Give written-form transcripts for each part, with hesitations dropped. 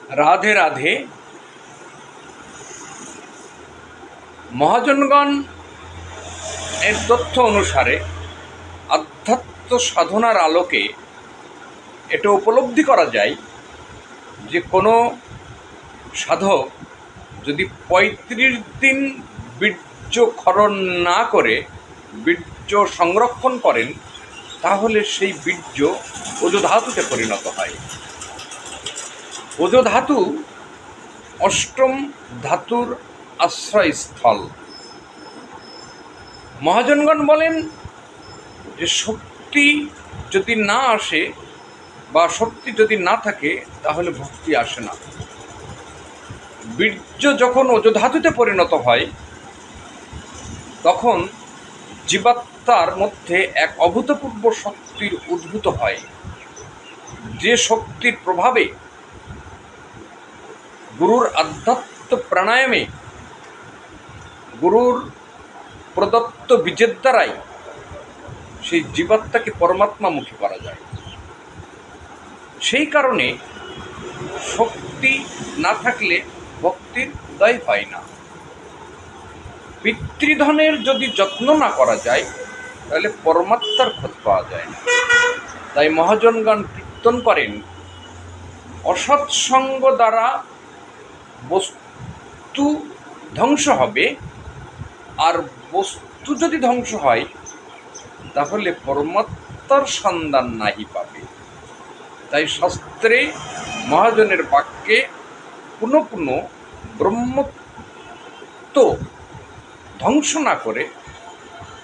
রাধে রাধে। মহাজনগণ এর তথ্য অনুসারে আধ্যাত্ম সাধনার আলোকে এটা উপলব্ধি করা যায় যে কোনো সাধক যদি ৩৫ দিন বীর্য ক্ষরণ না করে বীর্য সংরক্ষণ করেন, তাহলে সেই বীর্য ওজধাতুতে পরিণত হয়। ওজধাতু অষ্টম ধাতুর আশ্রয়স্থল। মহাজনগণ বলেন যে শক্তি যদি না আসে বা শক্তি যদি না থাকে তাহলে ভক্তি আসে না। বীর্য যখন ওজধাতুতে পরিণত হয় তখন জীবাত্মার মধ্যে এক অভূতপূর্ব শক্তির উদ্ভূত হয়, যে শক্তির প্রভাবে গুরুর আধ্যাত্ম প্রাণায়ামে, গুরুর প্রদত্ত বীজের দ্বারাই সেই জীবাত্মাকে পরমাত্মামুখী করা যায়। সেই কারণে শক্তি না থাকলে ভক্তির উদয় হয় না। পিতৃধনের যদি যত্ন না করা যায় তাহলে পরমাত্মার খোঁজ পাওয়া যায় না। তাই মহাজনগণ কীর্তন করেন, অসৎসঙ্গ দ্বারা বস্তু ধ্বংস হবে, আর বস্তু যদি ধ্বংস হয় তাহলে পরমাত্মার সন্ধান নাহি পাবে। তাই শাস্ত্রে মহাজনের বাক্যে পুনঃ পুনঃ ব্রহ্মত্ব ধ্বংস না করে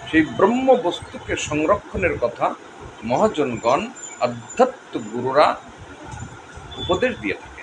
সেই ব্রহ্ম বস্তুকে সংরক্ষণের কথা মহাজনগণ আধ্যাত্ম গুরুরা উপদেশ দিয়ে থাকে।